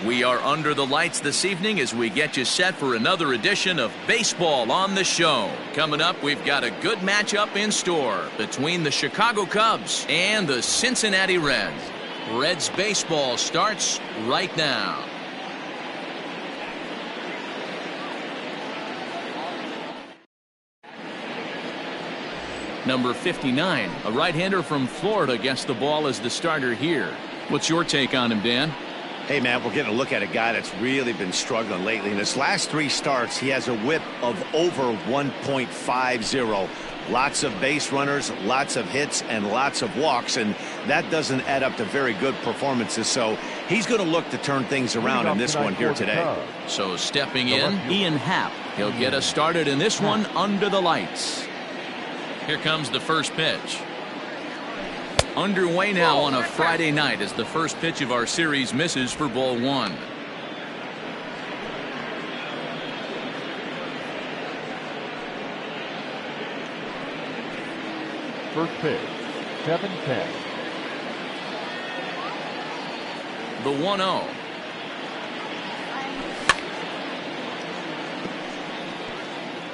We are under the lights this evening as we get you set for another edition of Baseball on the Show. Coming up, we've got a good matchup in store between the Chicago Cubs and the Cincinnati Reds. Reds baseball starts right now. Number 59, a right-hander from Florida, gets the ball as the starter here. What's your take on him, Dan? Hey, man, we're getting a look at a guy that's really been struggling lately. In his last 3 starts, he has a whip of over 1.50. Lots of base runners, lots of hits, and lots of walks, and that doesn't add up to very good performances. So he's going to look to turn things around in this one here today. So stepping in, Ian Happ. He'll get us started in this one under the lights. Here comes the first pitch. Underway now on a Friday night as the first pitch of our series misses for ball 1. First pitch, 7-10. The 1-0.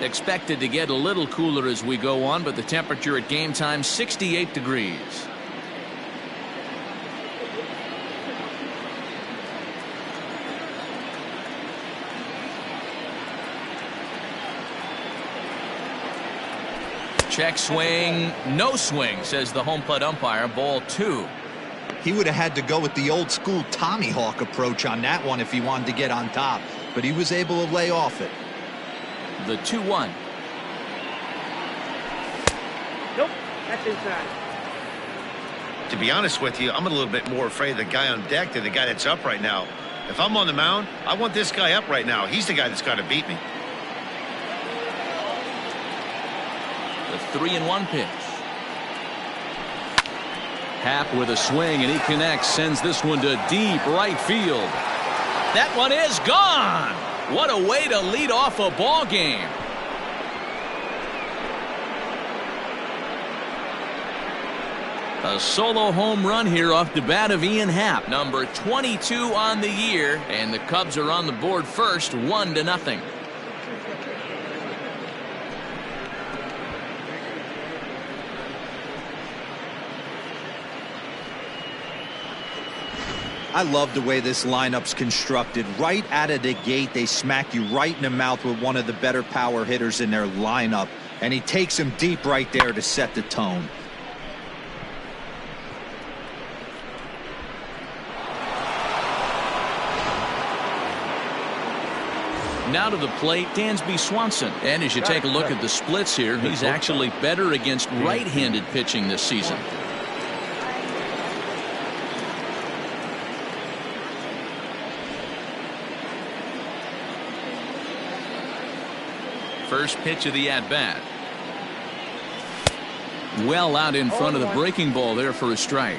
Expected to get a little cooler as we go on, but the temperature at game time 68 degrees. Check swing, no swing, says the home plate umpire. Ball 2. He would have had to go with the old school Tommy Hawk approach on that one if he wanted to get on top, but he was able to lay off it. The 2-1. Nope, that's inside. To be honest with you, I'm a little bit more afraid of the guy on deck than the guy that's up right now. If I'm on the mound, I want this guy up right now. He's the guy that's got to beat me. The 3-1 pitch. Happ with a swing, and he connects, sends this one to deep right field. That one is gone. What a way to lead off a ball game. A solo home run here off the bat of Ian Happ, number 22 on the year, and the Cubs are on the board first, 1-0. I love the way this lineup's constructed. Right out of the gate, they smack you right in the mouth with one of the better power hitters in their lineup, and he takes him deep right there to set the tone. Now to the plate, Dansby Swanson. And as you take a look at the splits here, he's actually better against right-handed pitching this season. First pitch of the at-bat. Well out in front of the breaking ball there for a strike.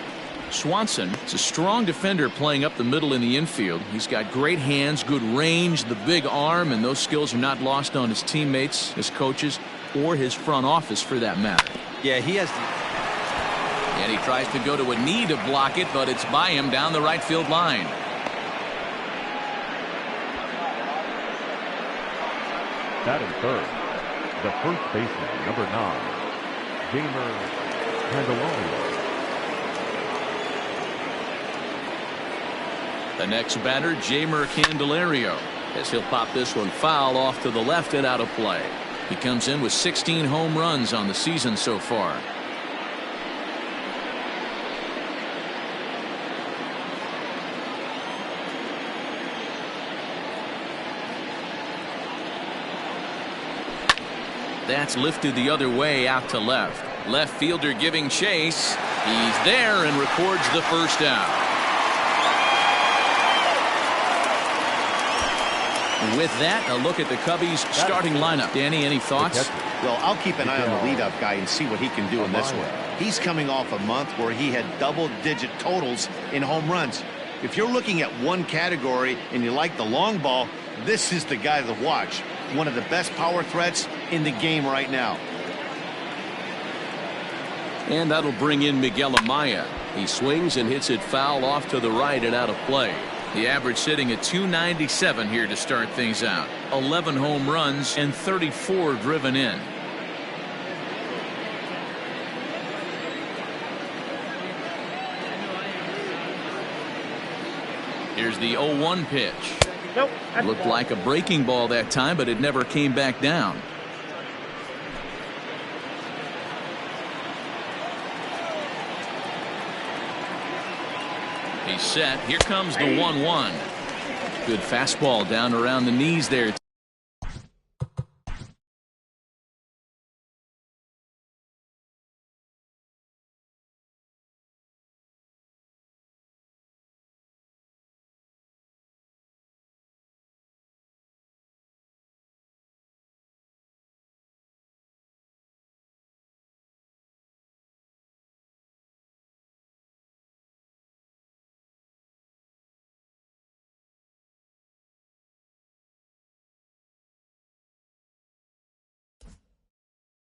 Swanson is a strong defender playing up the middle in the infield. He's got great hands, good range, the big arm, and those skills are not lost on his teammates, his coaches, or his front office for that matter. Yeah, he has. And he tries to go to a knee to block it, but it's by him down the right field line. Batting third, the first baseman, number 9, Jeimer Candelario. The next batter, Jeimer Candelario, as he'll pop this one foul off to the left and out of play. He comes in with 16 home runs on the season so far. That's lifted the other way out to left. Left fielder giving chase. He's there and records the first out. With that, a look at the Cubbies starting lineup. Danny, any thoughts? Well, I'll keep an eye on the leadoff guy and see what he can do in this one. He's coming off a month where he had double-digit totals in home runs. If you're looking at one category and you like the long ball, this is the guy to watch. One of the best power threats in the game right now. And that'll bring in Miguel Amaya. He swings and hits it foul off to the right and out of play. The average sitting at 297 here to start things out. 11 home runs and 34 driven in. Here's the 0-1 pitch. Nope. Looked like a breaking ball that time, but it never came back down. He's set. Here comes the 1-1. Good fastball down around the knees there.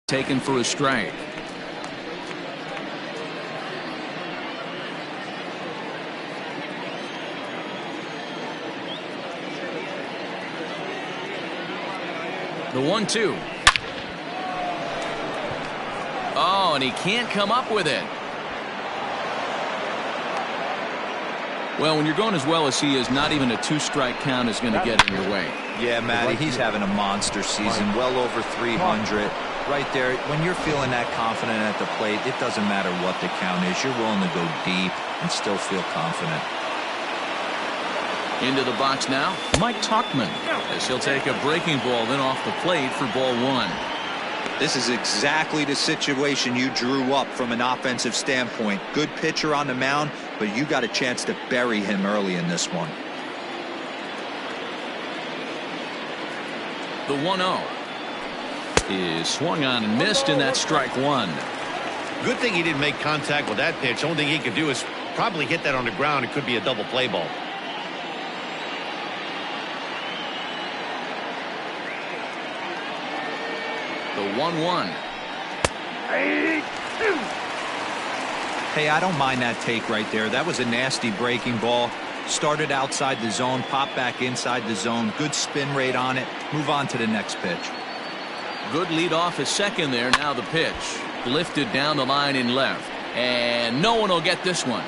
Taken for a strike. The 1-2. Oh, and he can't come up with it. Well, when you're going as well as he is, not even a 2-strike count is going to get in your way. Yeah, Matty, he's having a monster season, well over 300. Right there, when you're feeling that confident at the plate, it doesn't matter what the count is. You're willing to go deep and still feel confident. Into the box now, Mike Tauchman, as he'll take a breaking ball then off the plate for ball 1. This is exactly the situation you drew up from an offensive standpoint. Good pitcher on the mound, but you got a chance to bury him early in this one. The 1-0 is swung on and missed, and that's strike 1. Good thing he didn't make contact with that pitch. Only thing he could do is probably hit that on the ground. It could be a double play ball. The 1-1. Hey, I don't mind that take right there. That was a nasty breaking ball. Started outside the zone, popped back inside the zone. Good spin rate on it. Move on to the next pitch. Good lead off his second there. Now the pitch. Lifted down the line in left. And no one will get this one.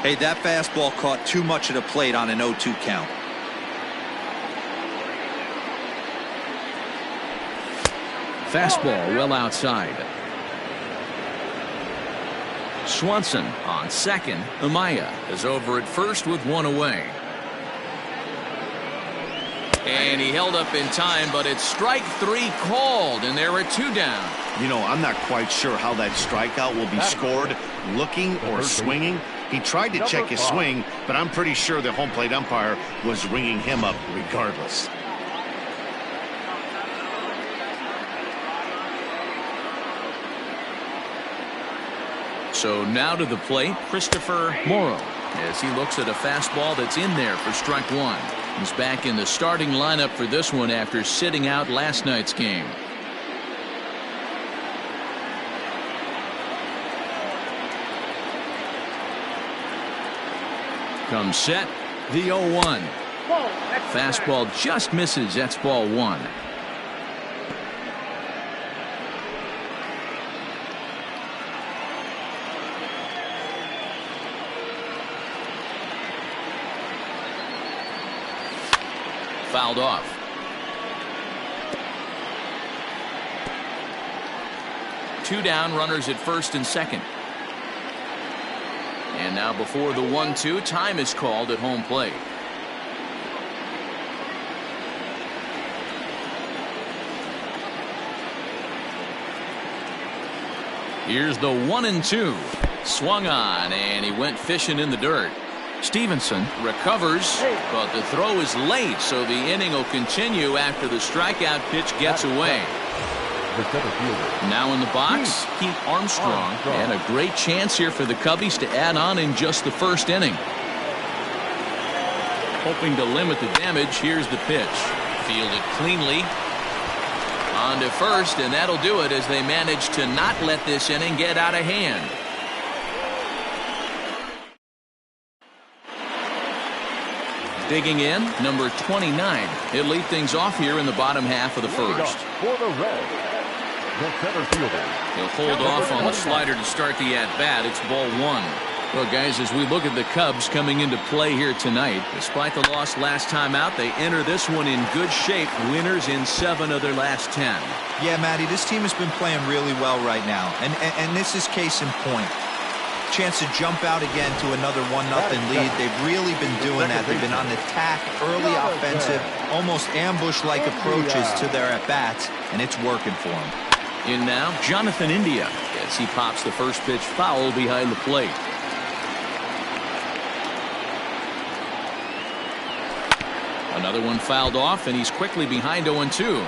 Hey, that fastball caught too much of the plate on an 0-2 count. Fastball well outside. Swanson on second. Amaya is over at first with one away. And he held up in time, but it's strike 3 called, and there are 2 down. You know, I'm not quite sure how that strikeout will be scored, looking or swinging. He tried to check his swing, but I'm pretty sure the home plate umpire was ringing him up regardless. So now to the plate, Christopher Morrow, as he looks at a fastball that's in there for strike 1. He's back in the starting lineup for this one after sitting out last night's game. Comes set, the 0-1. Fastball just misses. That's ball 1. Fouled off. Two down, runners at first and second. And now before the 1-2, time is called at home plate. Here's the 1-2. Swung on, and he went fishing in the dirt. Stevenson recovers, but the throw is late, so the inning will continue after the strikeout pitch gets away. Now in the box, Keith Armstrong, and a great chance here for the Cubbies to add on in just the first inning. Hoping to limit the damage, here's the pitch. Fielded cleanly. On to first, and that'll do it as they manage to not let this inning get out of hand. Digging in, number 29. He'll lead things off here in the bottom half of the first. For the Reds, the center fielder. He'll hold off on the slider to start the at-bat. It's ball one. Well, guys, as we look at the Cubs coming into play here tonight, despite the loss last time out, they enter this one in good shape. Winners in 7 of their last 10. Yeah, Matty, this team has been playing really well right now. And this is case in point. Chance to jump out again to another 1-0 lead. They've really been doing that. They've been on attack, early offensive, almost ambush-like approaches to their at-bats, and it's working for them. In now, Jonathan India, as he pops the first pitch foul behind the plate. Another one fouled off, and he's quickly behind 0-2.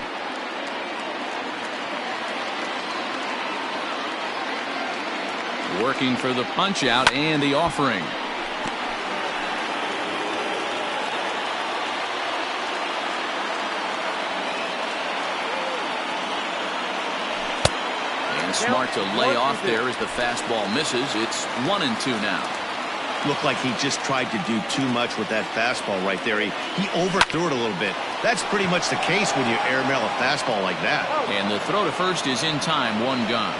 Working for the punch out and the offering. And smart to lay off there as the fastball misses. It's 1-2 now. Looked like he just tried to do too much with that fastball right there. He overthrew it a little bit. That's pretty much the case when you airmail a fastball like that. And the throw to first is in time, 1 gone.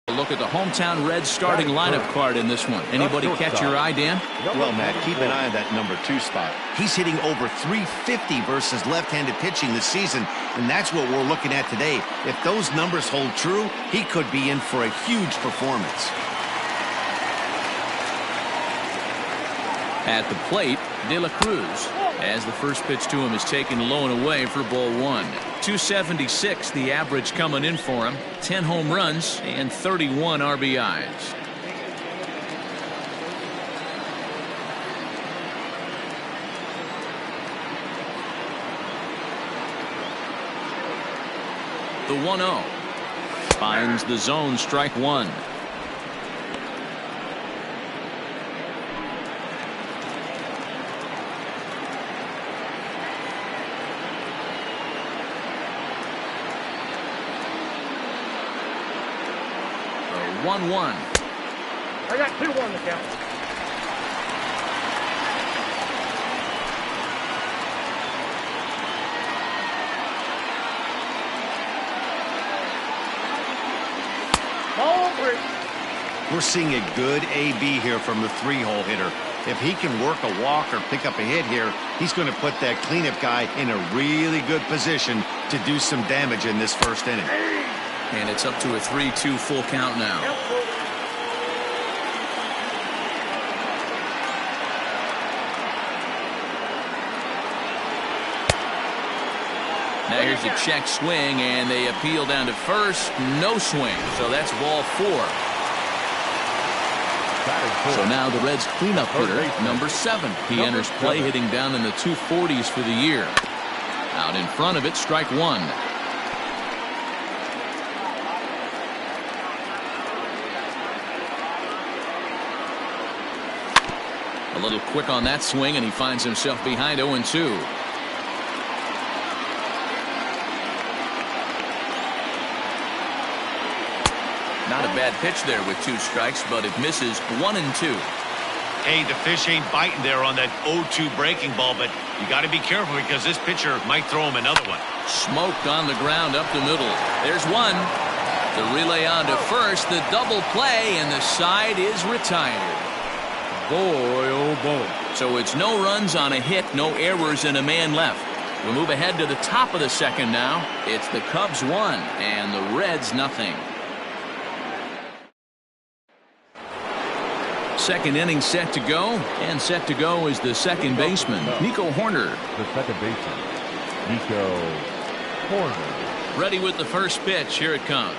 Look at the hometown Reds starting lineup card in this one. Anybody catch your eye, Dan? Well, Matt, keep an eye on that number 2 spot. He's hitting over .350 versus left-handed pitching this season, and that's what we're looking at today. If those numbers hold true, he could be in for a huge performance. At the plate, De La Cruz, as the first pitch to him is taken low and away for ball 1. 276 the average coming in for him. 10 home runs and 31 RBIs. The 1-0 finds the zone, strike 1. The 1-1. I got 2-1 to count. We're seeing a good AB here from the 3-hole hitter. If he can work a walk or pick up a hit here, he's going to put that cleanup guy in a really good position to do some damage in this first inning. And it's up to a 3-2 full count now. Now here's a check swing, and they appeal down to first. No swing, so that's ball 4. So now the Reds cleanup hitter, number 7. He enters play hitting down in the 240s for the year. Out in front of it, strike 1. A little quick on that swing, and he finds himself behind 0-2. Not a bad pitch there with 2 strikes, but it misses. 1-2. Hey, the fish ain't biting there on that 0-2 breaking ball, but you got to be careful because this pitcher might throw him another one. Smoked on the ground up the middle. There's one. The relay on to first, the double play, and the side is retired. Boy, oh boy. So it's no runs on a hit, no errors, and a man left. We move ahead to the top of the second now. It's the Cubs 1 and the Reds nothing. Second inning set to go, and set to go is the second baseman, Nico Horner. The second baseman, Nico Horner. Ready with the first pitch. Here it comes.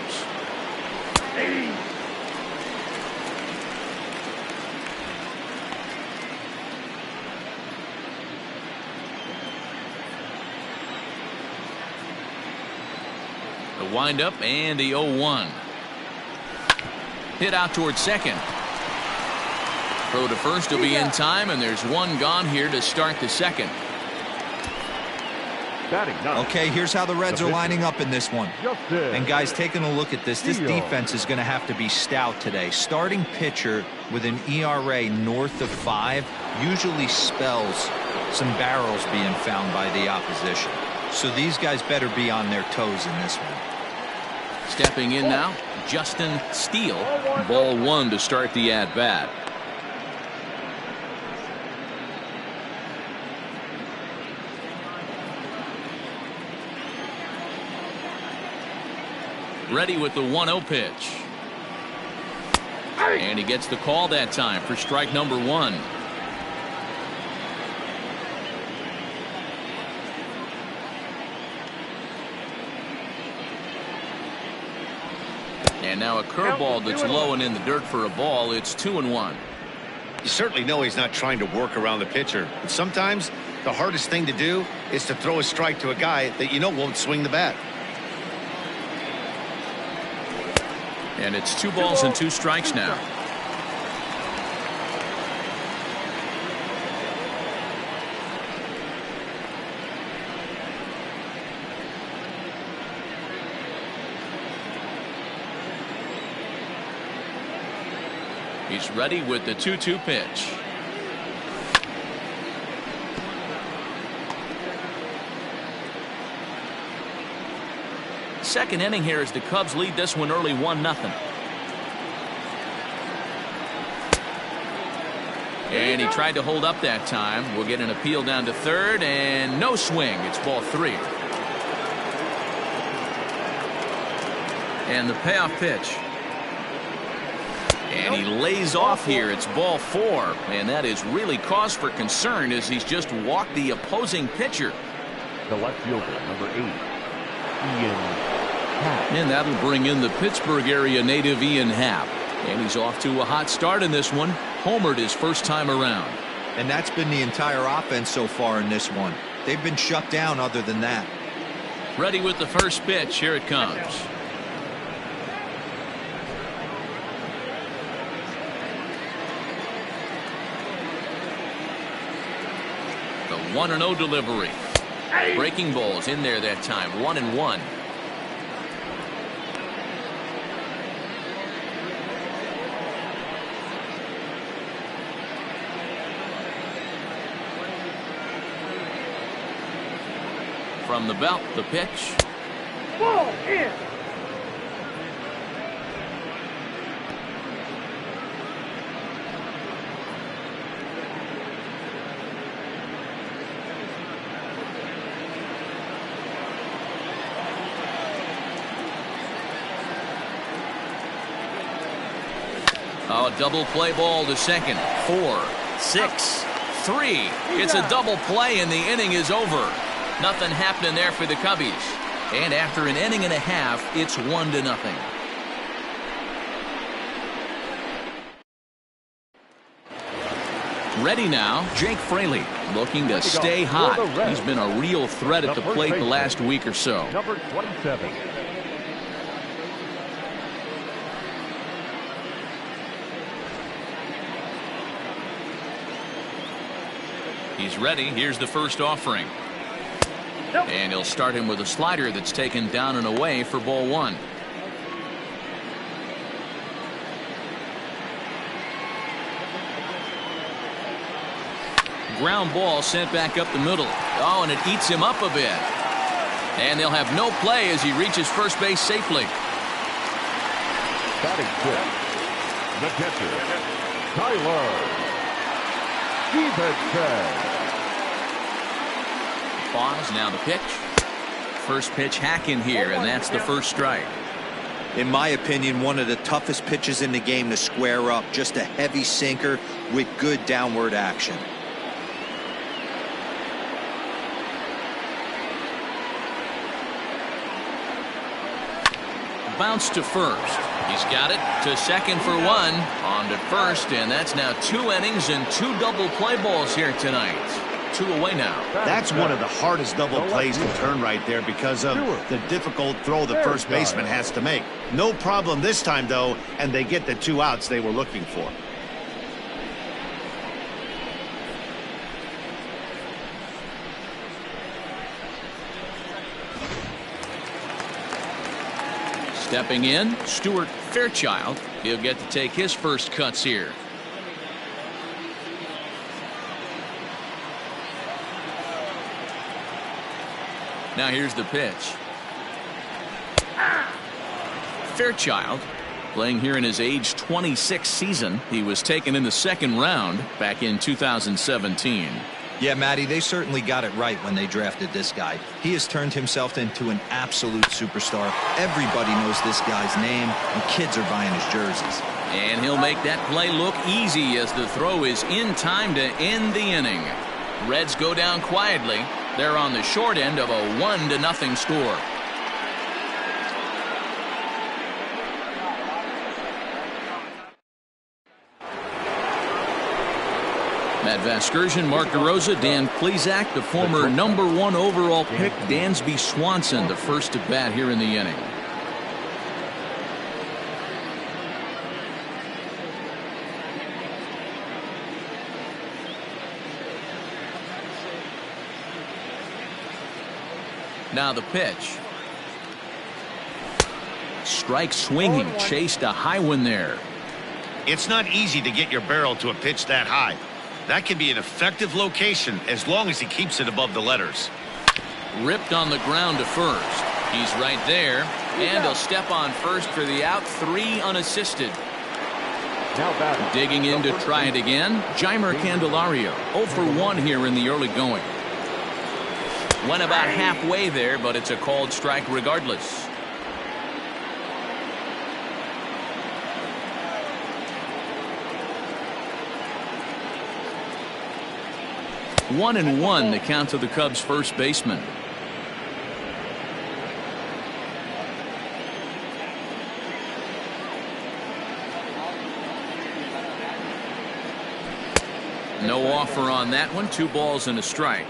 The windup and the 0-1. Hit out towards second. Throw to first will be in time, and there's one gone here to start the second. Okay, here's how the Reds are lining up in this one. And guys, taking a look at this defense is going to have to be stout today. Starting pitcher with an ERA north of 5 usually spells some barrels being found by the opposition. So these guys better be on their toes in this one. Stepping in now, Justin Steele. Ball 1 to start the at-bat. Ready with the 1-0 pitch. And he gets the call that time for strike number 1. And now a curveball that's low and in the dirt for a ball. It's 2-1. You certainly know he's not trying to work around the pitcher. But sometimes the hardest thing to do is to throw a strike to a guy that you know won't swing the bat. And it's 2 balls and 2 strikes now. He's ready with the 2-2 pitch. Second inning here as the Cubs lead this one early 1-0. And he tried to hold up that time. We'll get an appeal down to third and no swing. It's ball 3. And the payoff pitch. And he lays off here. It's ball 4. And that is really cause for concern as he's just walked the opposing pitcher. The left fielder, number 8, Ian. And that'll bring in the Pittsburgh area native Ian Happ. And he's off to a hot start in this one. Homered his first time around. And that's been the entire offense so far in this one. They've been shut down other than that. Ready with the first pitch. Here it comes. The 1-0 delivery. Breaking balls in there that time. 1-1. From the belt, the pitch. Ball in. Oh, double play ball to second. 4, 6, 3. It's a double play and the inning is over. Nothing happening there for the Cubbies. And after an inning and a half, it's 1-0. Ready now, Jake Fraley looking to stay hot. He's been a real threat at the plate the last week or so. Number 27. He's ready. Here's the first offering. And he'll start him with a slider that's taken down and away for ball 1. Ground ball sent back up the middle. Oh, and it eats him up a bit. And they'll have no play as he reaches first base safely. Batting fifth, the catcher, Tyler Stevenson. Pause, now the pitch. First pitch hack in here, and that's the first strike. In my opinion, one of the toughest pitches in the game to square up. Just a heavy sinker with good downward action. Bounce to first. He's got it to second for 1. On to first, and that's now 2 innings and 2 double play balls here tonight. 2 away now. That's one of the hardest double plays to turn right there because of the difficult throw the first baseman has to make. No problem this time, though, and they get the 2 outs they were looking for. Stepping in, Stuart Fairchild. He'll get to take his first cuts here. Now here's the pitch. Fairchild playing here in his age 26 season. He was taken in the second round back in 2017. Yeah, Matty, they certainly got it right when they drafted this guy. He has turned himself into an absolute superstar. Everybody knows this guy's name, and kids are buying his jerseys. And he'll make that play look easy as the throw is in time to end the inning. Reds go down quietly. They're on the short end of a 1-0 score. Matt Vasgersian, Mark DeRosa, Dan Plesac, the former #1 overall pick, Dansby Swanson, the first to bat here in the inning. Now the pitch. Strike swinging, chased a high one there. It's not easy to get your barrel to a pitch that high. That can be an effective location as long as he keeps it above the letters. Ripped on the ground to first. He's right there, and he'll step on first for the out, 3 unassisted. Digging in to try it again, Jeimer Candelario, 0 for 1 here in the early going. Went about halfway there, but it's a called strike regardless. One and one, the count to the Cubs first baseman. No offer on that one. 2 balls and a strike.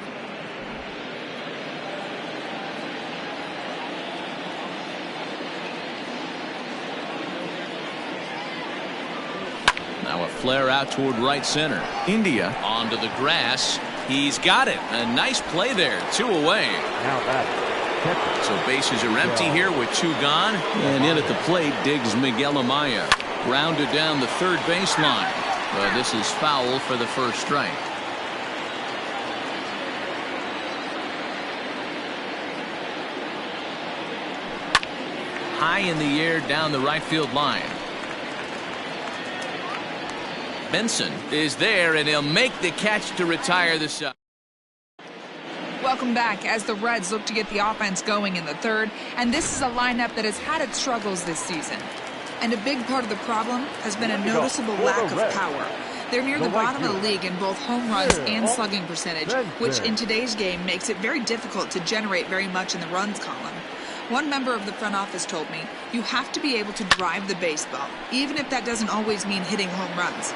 Now a flare out toward right center. India onto the grass. He's got it. A nice play there. 2 away. So bases are empty here with 2 gone. And in at the plate digs Miguel Amaya. Grounded down the third baseline. But this is foul for the first strike. High in the air down the right field line. Benson is there, and he'll make the catch to retire the side. Welcome back as the Reds look to get the offense going in the third, and this is a lineup that has had its struggles this season. And a big part of the problem has been a noticeable lack of power. They're near the bottom of the league in both home runs and slugging percentage, which in today's game makes it very difficult to generate very much in the runs column. One member of the front office told me, you have to be able to drive the baseball, even if that doesn't always mean hitting home runs.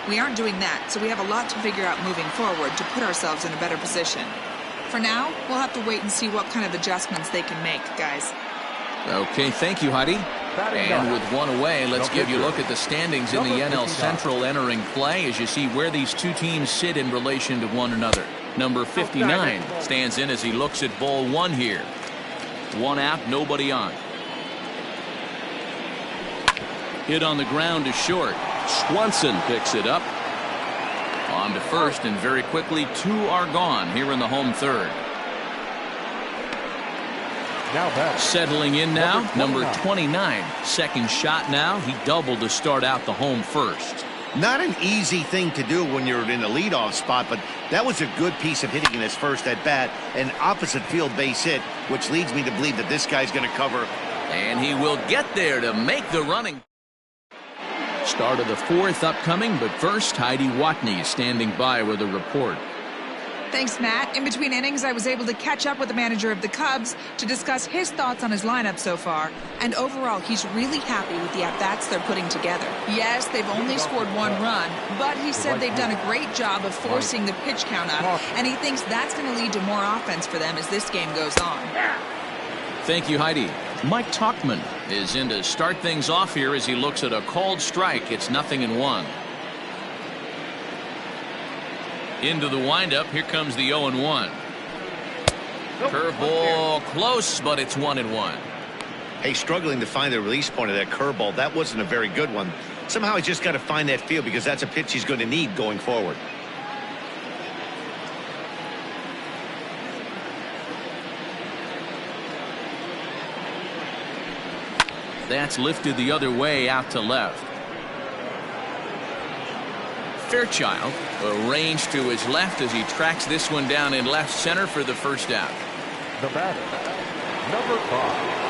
We aren't doing that, so we have a lot to figure out moving forward to put ourselves in a better position. For now, we'll have to wait and see what kind of adjustments they can make, guys. Okay, thank you, Heidi. And with 1 away, let's give you a look at the standings in the NL Central entering play as you see where these 2 teams sit in relation to one another. Number 59 stands in as he looks at ball 1 here. 1 out, nobody on. Hit on the ground to short. Swanson picks it up. On to first, and very quickly 2 are gone here in the home third. Settling in now, number 29. Second shot now. He doubled to start out the home first. Not an easy thing to do when you're in the leadoff spot, but that was a good piece of hitting in his first at bat. An opposite field base hit, which leads me to believe that this guy's going to cover. And he will get there to make the running. Start of the 4th upcoming, but first, Heidi Watney standing by with a report. Thanks, Matt. In between innings, I was able to catch up with the manager of the Cubs to discuss his thoughts on his lineup so far. And overall, he's really happy with the at-bats they're putting together. Yes, they've only scored 1 run, but he said they've done a great job of forcing the pitch count up, and he thinks that's going to lead to more offense for them as this game goes on. Thank you, Heidi. Mike Tauchman is in to start things off here as he looks at a called strike. It's 0-1. Into the windup. Here comes the 0-1. Curveball close, but it's 1-1. Hey, struggling to find the release point of that curveball. That wasn't a very good one. Somehow he's just got to find that feel because that's a pitch he's going to need going forward. That's lifted the other way out to left. Fairchild arranged to his left as he tracks this one down in left center for the first out. The batter, number 5.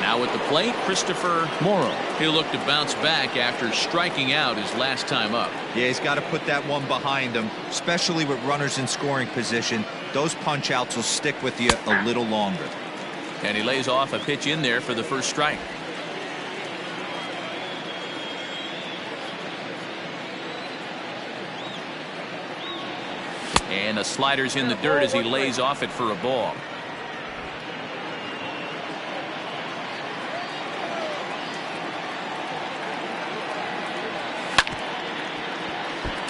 Now at the plate, Christopher Morrow. He'll look to bounce back after striking out his last time up. Yeah, he's got to put that one behind him, especially with runners in scoring position. Those punch outs will stick with you a little longer. And he lays off a pitch in there for the first strike. And a slider's in the dirt as he lays off it for a ball.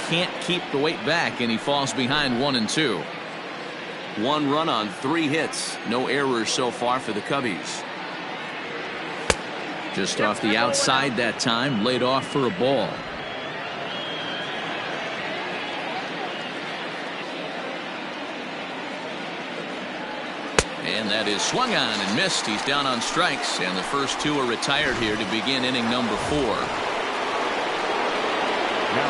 Can't keep the weight back, and he falls behind 1-2. 1 run on 3 hits. No errors so far for the Cubbies. Just off the outside that time, laid off for a ball. And that is swung on and missed. He's down on strikes, and the first 2 are retired here to begin inning number 4.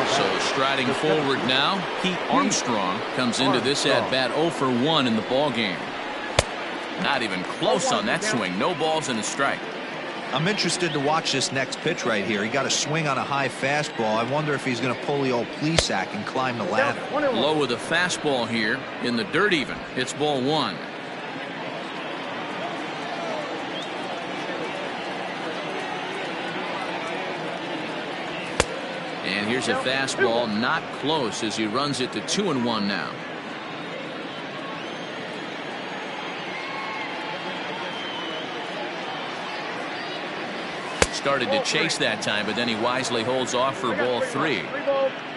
So striding forward now, Pete Armstrong comes into this at bat 0 for 1 in the ball game. Not even close on that swing. No balls and a strike. I'm interested to watch this next pitch right here. He got a swing on a high fastball. I wonder if he's going to pull the old Plesac and climb the ladder. Low with a fastball here in the dirt even. It's ball 1. And here's a fastball, not close, as he runs it to 2-1 now. Started to chase that time, but then he wisely holds off for ball 3.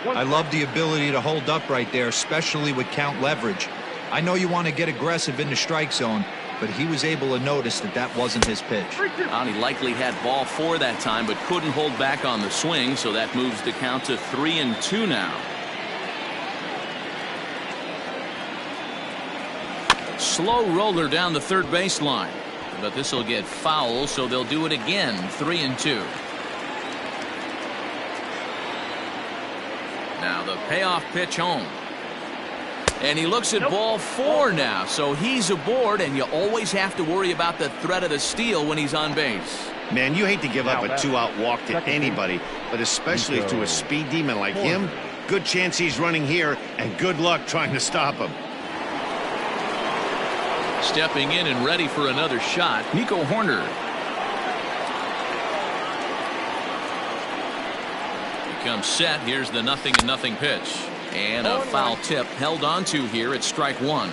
I love the ability to hold up right there, especially with count leverage. I know you want to get aggressive in the strike zone, but he was able to notice that that wasn't his pitch. He likely had ball 4 that time, but couldn't hold back on the swing, so that moves the count to 3-2 now. Slow roller down the third baseline, but this will get foul, so they'll do it again. 3-2. Now the payoff pitch home. And he looks at ball 4 now, so he's aboard, and you always have to worry about the threat of the steal when he's on base. Man, you hate to give up a 2-out walk to anybody, but especially to a speed demon like him. Good chance he's running here, and good luck trying to stop him. Stepping in and ready for another shot, Nico Horner. He comes set. Here's the 0-0 pitch. And a foul tip held on to here at strike 1.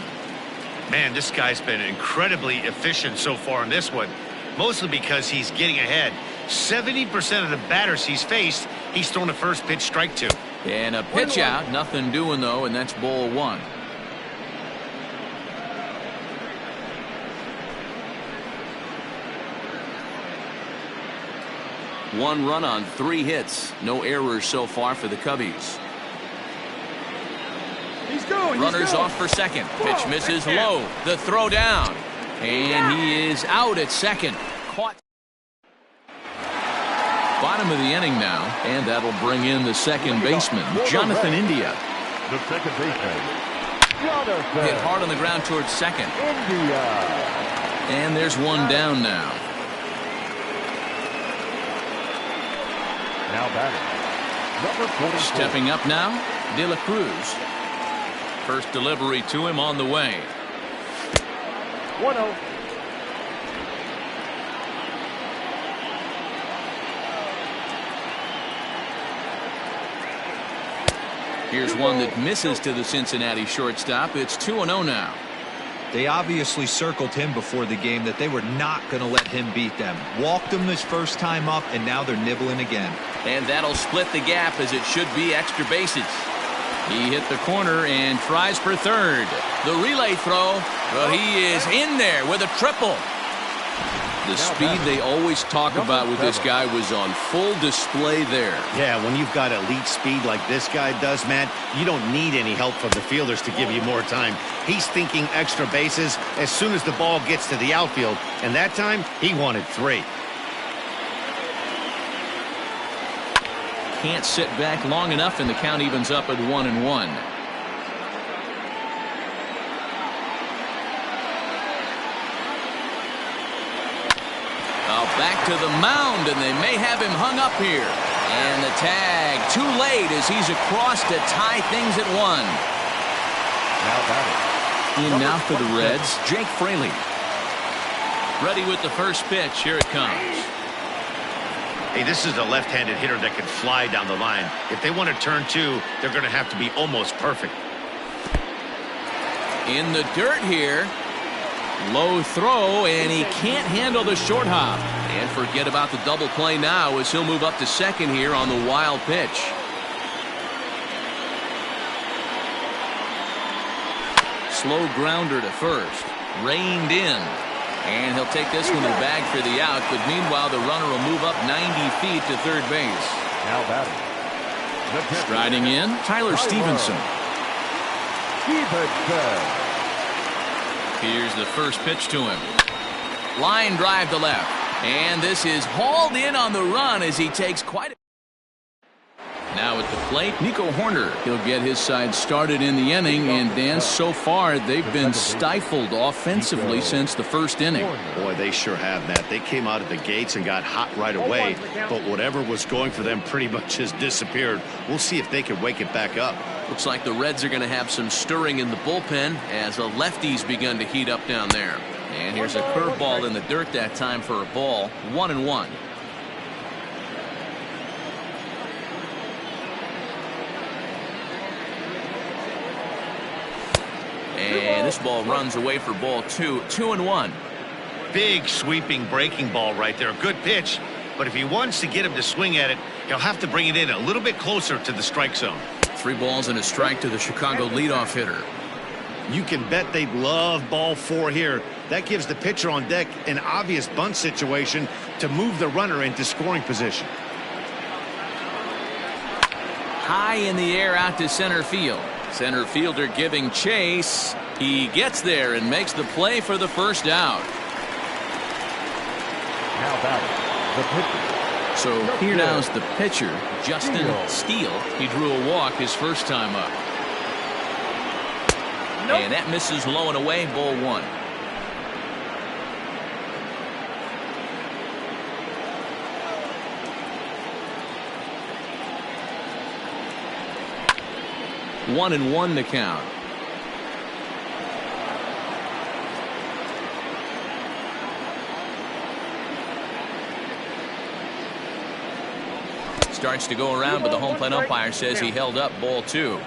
Man, this guy's been incredibly efficient so far in this one, mostly because he's getting ahead. 70% of the batters he's faced, he's thrown a first pitch strike to. And a pitch out, nothing doing though, and that's ball 1. One run on 3 hits. No errors so far for the Cubbies. Runners off for second. Pitch misses low. The throw down. And he is out at second. Caught. Bottom of the inning now. And that'll bring in the second baseman, Jonathan India. The second baseman, Jonathan. Hit hard on the ground towards second. India. And there's one down now. Now batting, number 44. Stepping up now, De La Cruz. First delivery to him on the way. 1-0. Here's one that misses to the Cincinnati shortstop. It's 2-0 now. They obviously circled him before the game that they were not going to let him beat them. Walked him his first time up, and now they're nibbling again. And that'll split the gap, as it should be extra bases. He hit the corner and tries for third. The relay throw, well, he is in there with a triple. The speed they always talk about with this guy was on full display there. Yeah, when you've got elite speed like this guy does, Matt, you don't need any help from the fielders to give you more time. He's thinking extra bases as soon as the ball gets to the outfield, and that time he wanted 3. Can't sit back long enough, and the count evens up at 1-1. Back to the mound, and they may have him hung up here. And the tag too late as he's across to tie things at 1. Now batting. In now for the Reds, Jake Fraley. Ready with the first pitch. Here it comes. Hey, this is a left-handed hitter that can fly down the line. If they want to turn 2, they're going to have to be almost perfect. In the dirt here. Low throw, and he can't handle the short hop. And forget about the double play now as he'll move up to second here on the wild pitch. Slow grounder to first. Reined in. And he'll take this one to the bag for the out. But meanwhile, the runner will move up 90 feet to third base. Now batting. Striding in, Tyler Stevenson. Here's the first pitch to him. Line drive to left. And this is hauled in on the run as he takes quite a... Now at the plate, Nico Horner. He'll get his side started in the inning. And Dan, so far, they've been stifled offensively since the first inning. Boy, they sure have, Matt. They came out of the gates and got hot right away. But whatever was going for them pretty much has disappeared. We'll see if they can wake it back up. Looks like the Reds are going to have some stirring in the bullpen as the lefties begun to heat up down there. And here's a curveball in the dirt that time for a ball. 1-1. And this ball runs away for ball 2. 2-1. Big sweeping breaking ball right there. Good pitch. But if he wants to get him to swing at it, he'll have to bring it in a little bit closer to the strike zone. 3 balls and a strike to the Chicago leadoff hitter. You can bet they love ball 4 here. That gives the pitcher on deck an obvious bunt situation to move the runner into scoring position. High in the air out to center field. Center fielder giving chase. He gets there and makes the play for the first out. Now batting. The pitcher. So here now's the pitcher, Justin Steele. He drew a walk his first time up. And that misses low and away, ball 1. One and 1 the count. Starts to go around, but the home plate umpire says he held up, ball 2.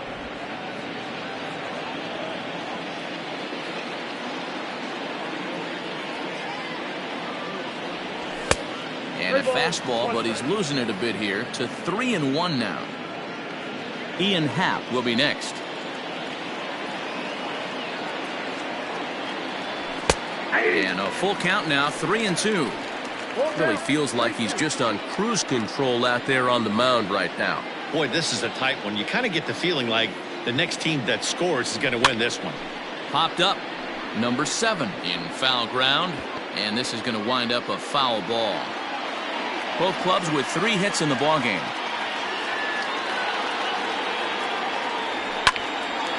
And a fastball, but he's losing it a bit here to 3-1 now. Ian Happ will be next. And a full count now, 3-2. Really feels like he's just on cruise control out there on the mound right now. Boy, this is a tight one. You kind of get the feeling like the next team that scores is going to win this one. Popped up, number 7 in foul ground, and this is going to wind up a foul ball. Both clubs with 3 hits in the ballgame.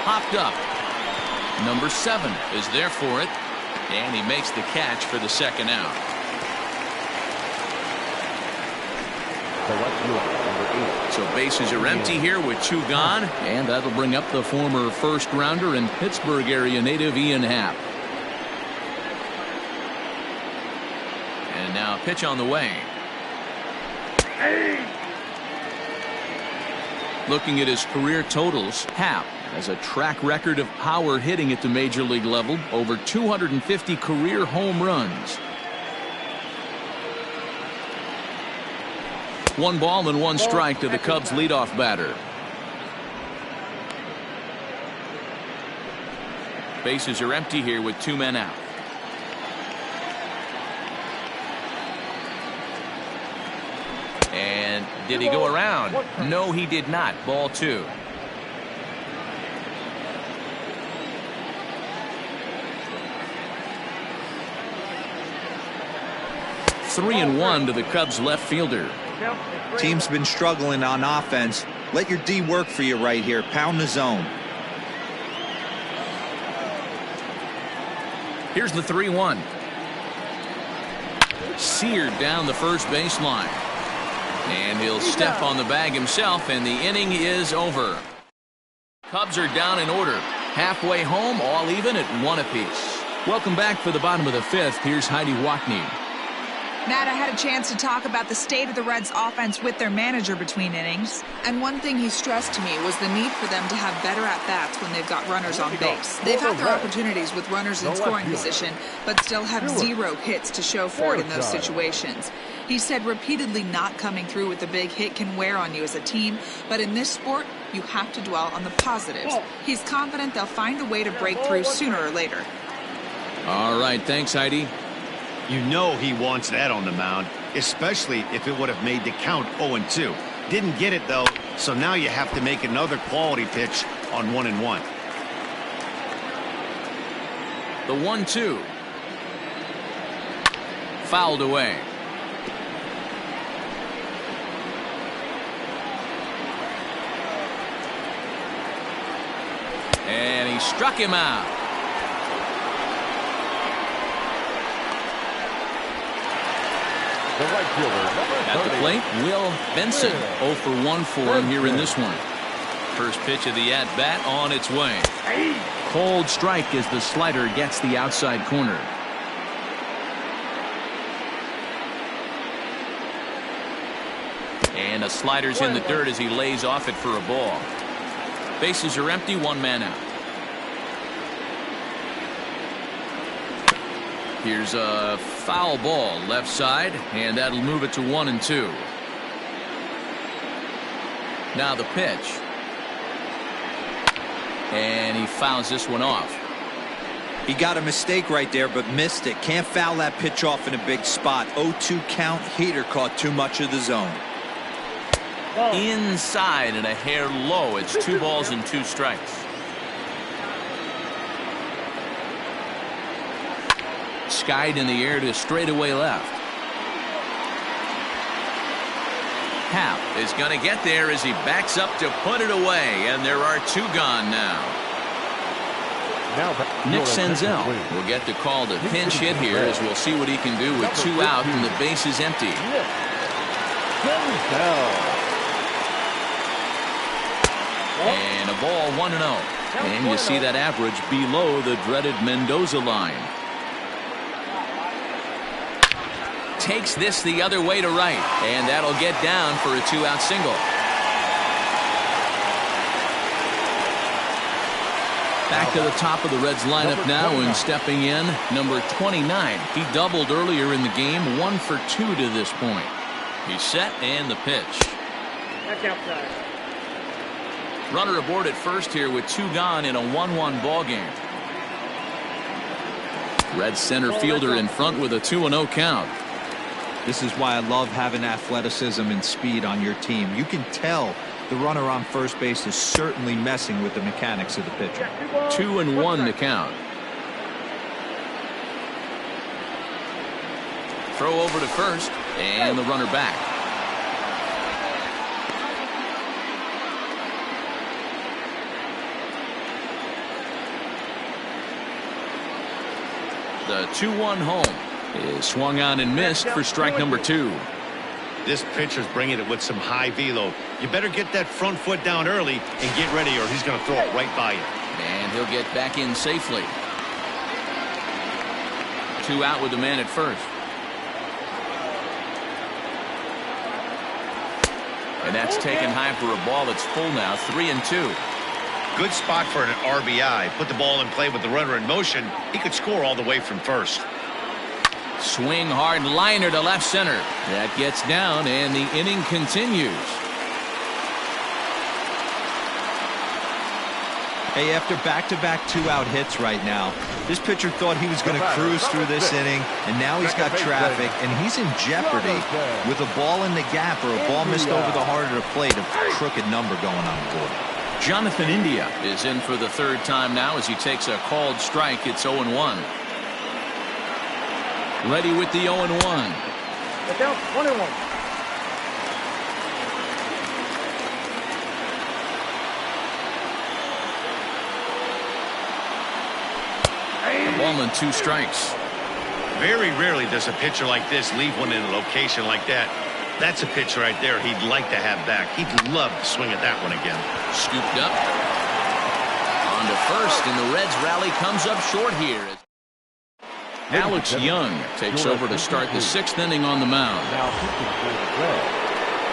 Popped up. Number 7 is there for it, and he makes the catch for the second out. So bases are empty here with 2 gone, and that'll bring up the former first rounder and Pittsburgh area native Ian Happ. And now pitch on the way. Looking at his career totals, Happ has a track record of power hitting at the major league level, over 250 career home runs. 1 ball and 1 strike to the Cubs leadoff batter. Bases are empty here with 2 men out. Did he go around? No, he did not. Ball 2. Three and 1 to the Cubs left fielder. Team's been struggling on offense. Let your D work for you right here. Pound the zone. Here's the 3-1. Seared down the first baseline. And he'll step on the bag himself, and the inning is over. Cubs are down in order. Halfway home, all even at 1 apiece. Welcome back for the bottom of the 5th. Here's Heidi Wackney. Matt, I had a chance to talk about the state of the Reds offense with their manager between innings. And one thing he stressed to me was the need for them to have better at-bats when they've got runners on base. They've had their opportunities with runners in scoring position, but still have 0 hits to show for it in those situations. He said repeatedly not coming through with a big hit can wear on you as a team, but in this sport, you have to dwell on the positives. He's confident they'll find a way to break through sooner or later. All right, thanks, Heidi. You know he wants that on the mound, especially if it would have made the count 0-2. Didn't get it, though, so now you have to make another quality pitch on 1-1. The 1-2. Fouled away. And he struck him out. The right fielder, at the plate, Will Benson. 0 for 1 for him here in this one. First pitch of the at-bat on its way. Cold strike as the slider gets the outside corner. And a slider's in the dirt as he lays off it for a ball. Bases are empty, 1 man out. Here's a foul ball left side, and that'll move it to 1-2. Now the pitch. And he fouls this one off. He got a mistake right there, but missed it. Can't foul that pitch off in a big spot. 0-2 count. Hader caught too much of the zone. Inside and a hair low. It's 2 balls and 2 strikes. Skied in the air to straightaway left. Happ is going to get there as he backs up to put it away, and there are 2 gone now. Nick Senzel will get the call to pinch hit here, as we'll see what he can do with 2 out and the base is empty. And a ball 1-0. And you see that average below the dreaded Mendoza line. Takes this the other way to right, and that'll get down for a 2-out single. Back to the top of the Reds lineup now, and stepping in, number 29. He doubled earlier in the game, 1 for 2 to this point. He's set, and the pitch. That's outside. Runner aboard at first here with 2 gone in a 1-1 ball game. Red center fielder in front with a 2-0 count. This is why I love having athleticism and speed on your team. You can tell the runner on first base is certainly messing with the mechanics of the pitcher. 2-1 to count. Throw over to first, and the runner back. The 2-1 home is swung on and missed for strike number 2. This pitcher's bringing it with some high velo. You better get that front foot down early and get ready, or he's going to throw it right by you. And he'll get back in safely. 2 out with the man at first. And that's taken high for a ball that's full now. 3-2. Good spot for an RBI. Put the ball in play with the runner in motion. He could score all the way from first. Swing hard liner to left center. That gets down, and the inning continues. Hey, after back-to-back two-out hits right now, this pitcher thought he was going to cruise through this inning, and now he's got traffic, and he's in jeopardy with a ball in the gap or a ball missed over the heart of the plate, a crooked number going on the board. Jonathan India is in for the third time now as he takes a called strike. It's 0-1. Ready with the 0-1. Get down, 1-1. Ball and 2 strikes. Very rarely does a pitcher like this leave one in a location like that. That's a pitch right there he'd like to have back. He'd love to swing at that one again. Scooped up. On to first, and the Reds rally comes up short here. Alex Young takes over to start the 6th inning on the mound.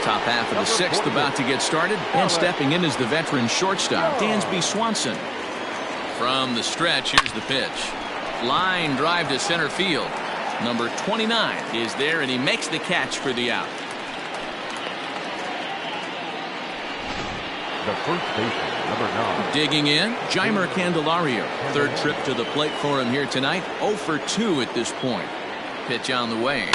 Top half of the 6th about to get started, and stepping in is the veteran shortstop, Dansby Swanson. From the stretch, here's the pitch. Line drive to center field. Number 29 is there, and he makes the catch for the out. The first baseman, number 9. Digging in, Jeimer Candelario. Third trip to the plate for him here tonight. 0 for 2 at this point. Pitch on the way.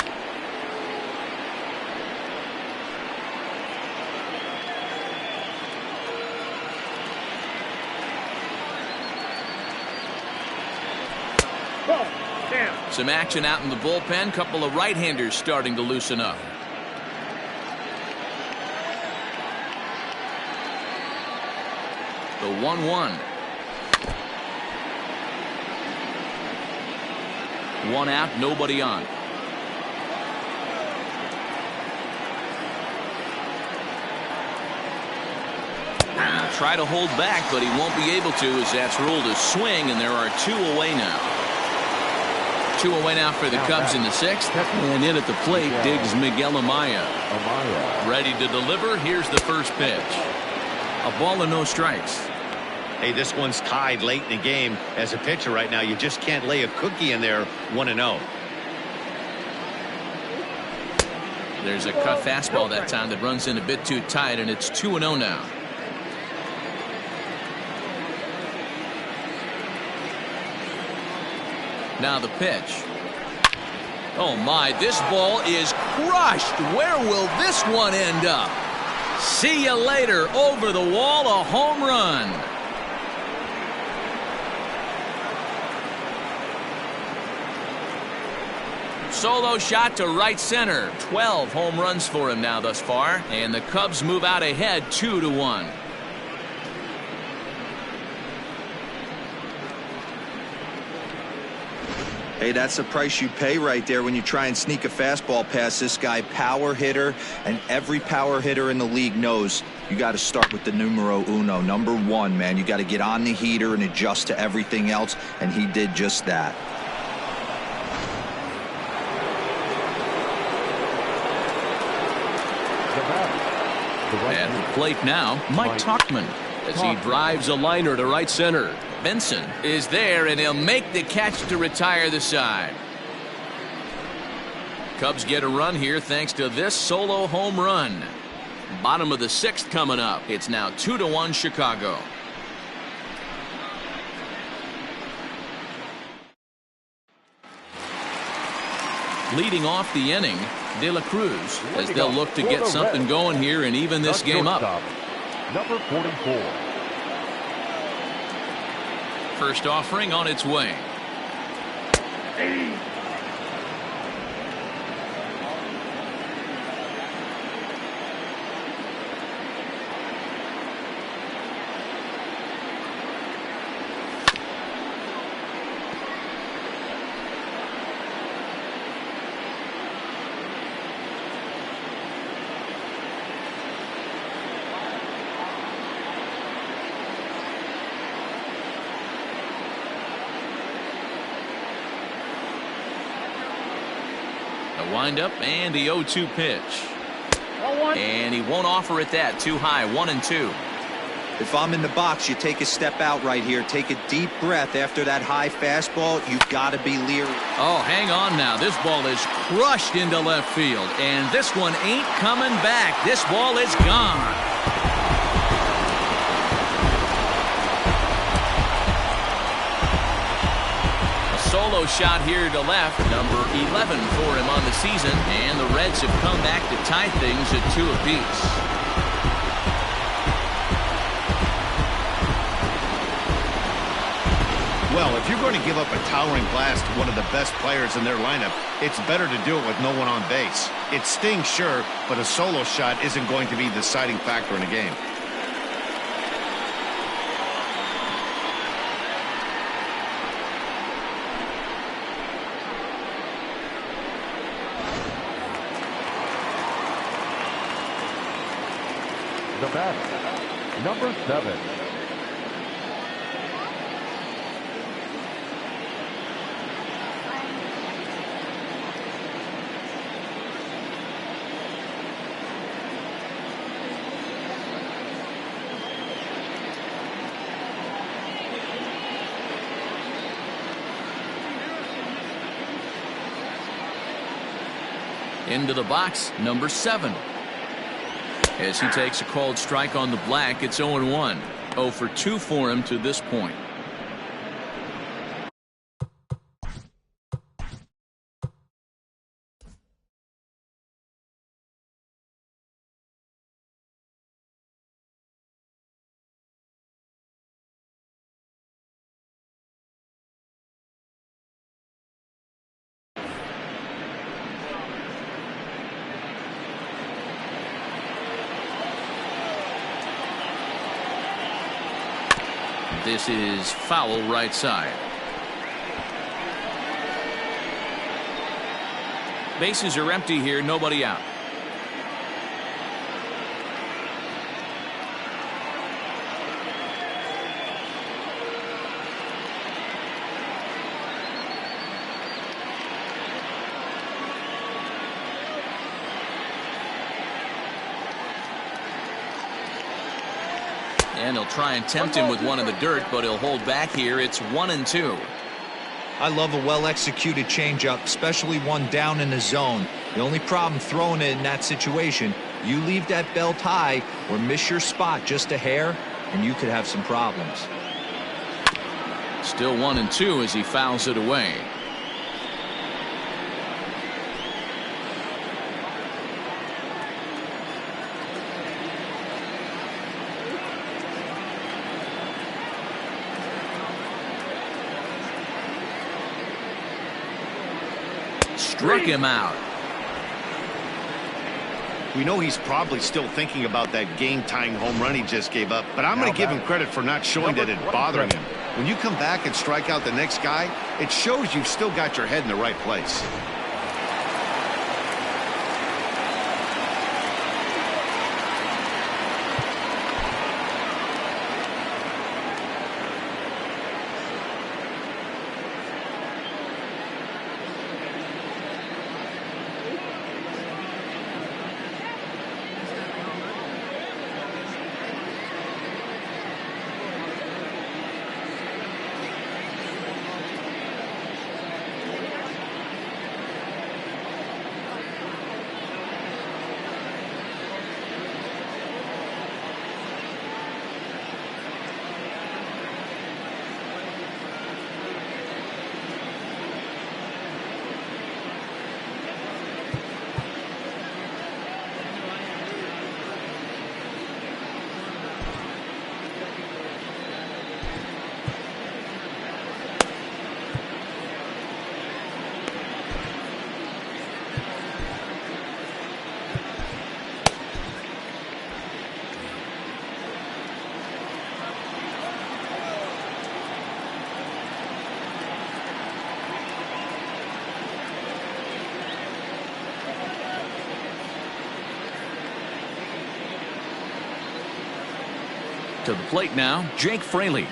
Some action out in the bullpen. Couple of right-handers starting to loosen up. The 1-1. 1 out, nobody on. Try to hold back, but he won't be able to as that's ruled a swing, and there are 2 away now. 2 away now for the Cubs in the 6th. And in at the plate digs Miguel Amaya. Ready to deliver. Here's the first pitch. A ball and no strikes. Hey, this one's tied late in the game. As a pitcher right now, you just can't lay a cookie in there 1-0. There's a cut fastball that time that runs in a bit too tight, and it's 2-0 now. Now the pitch. Oh my, this ball is crushed. Where will this one end up? See you later. Over the wall, a home run. Solo shot to right center. 12 home runs for him now thus far. And the Cubs move out ahead 2-1. Hey, that's the price you pay right there when you try and sneak a fastball past this guy. Power hitter, and every power hitter in the league knows you got to start with the numero uno, number 1, man. You got to get on the heater and adjust to everything else, and he did just that. At the plate now, Mike Tauchman as he drives a liner to right center. Benson is there, and he'll make the catch to retire the side. Cubs get a run here thanks to this solo home run. Bottom of the 6th coming up. It's now 2-1 Chicago. Leading off the inning, De La Cruz, as they'll look to get something going here and even this game up. Number 44. First offering on its way. Wind up and the 0-2 pitch. And he won't offer it that. Too high. 1-2. If I'm in the box, you take a step out right here. Take a deep breath after that high fastball. You've got to be leery. Oh, hang on now. This ball is crushed into left field. And this one ain't coming back. This ball is gone. solo shot here to left, number 11 for him on the season, and the Reds have come back to tie things at 2 apiece. Well, if you're going to give up a towering blast to one of the best players in their lineup, it's better to do it with no one on base. It stings, sure, but a solo shot isn't going to be the deciding factor in a game. The batter, number 7. Into the box, number 7. As he takes a called strike on the black, it's 0-1. 0 for 2 for him to this point. This is foul right side. Bases are empty here, nobody out. And he'll try and tempt him with one in the dirt, but he'll hold back here. It's 1-2. I love a well-executed changeup, especially one down in the zone. The only problem throwing it in that situation, you leave that belt high or miss your spot just a hair, and you could have some problems. Still 1-2 as he fouls it away. Struck him out. We know he's probably still thinking about that game-tying home run he just gave up, but I'm going to give him credit for not showing that it's bothering him. When you come back and strike out the next guy, it shows you've still got your head in the right place. To the plate now, Jake Fraley.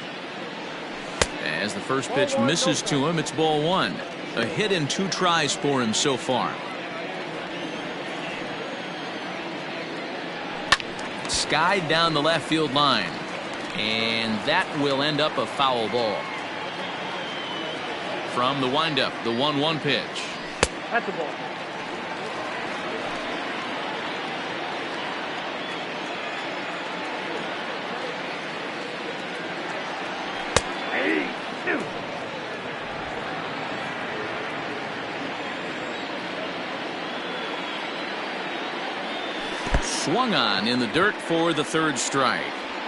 As the first pitch misses to him, it's ball 1. A hit in 2 tries for him so far. Skied down the left field line. And that will end up a foul ball. From the windup, the 1-1 pitch. That's a ball. swung on in the dirt for the third strike.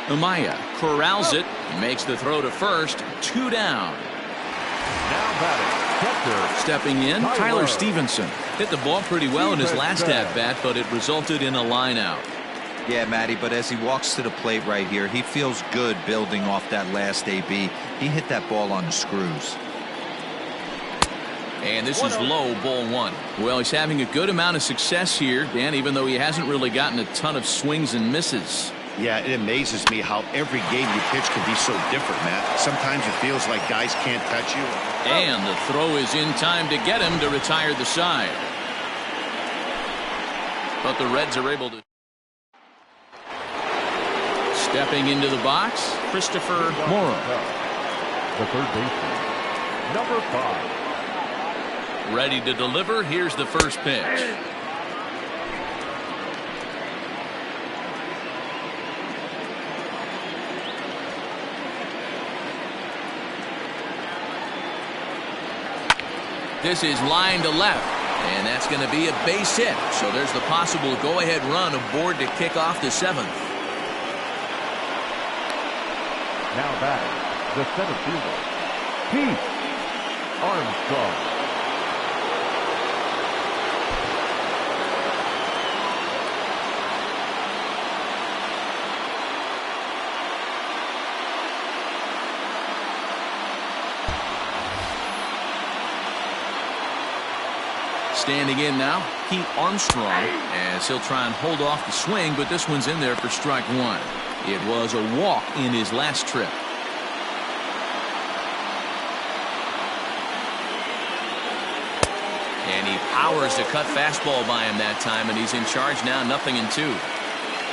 Amaya corrals it, makes the throw to first, 2 down. Now batting, catcher. Stepping in, Tyler Stevenson. Hit the ball pretty well in his last at-bat, but it resulted in a line out. Yeah, Matty, but as he walks to the plate right here, he feels good building off that last AB. He hit that ball on the screws. And this is low, ball 1. Well, he's having a good amount of success here, Dan, even though he hasn't really gotten a ton of swings and misses. Yeah, it amazes me how every game you pitch can be so different, Matt. Sometimes it feels like guys can't touch you. And the throw is in time to get him to retire the side. But the Reds are able to. Stepping into the box, Christopher Morrow. The third baseman, number 5. Ready to deliver. Here's the first pitch. This is line to left, and that's going to be a base hit. So there's the possible go-ahead run aboard to kick off the 7th. Now batting, the center fielder, Pete Armstrong. Standing in now, Pete Armstrong, as he'll try and hold off the swing, but this one's in there for strike 1. It was a walk in his last trip. And he powers the cut fastball by him that time, and he's in charge now, 0-2.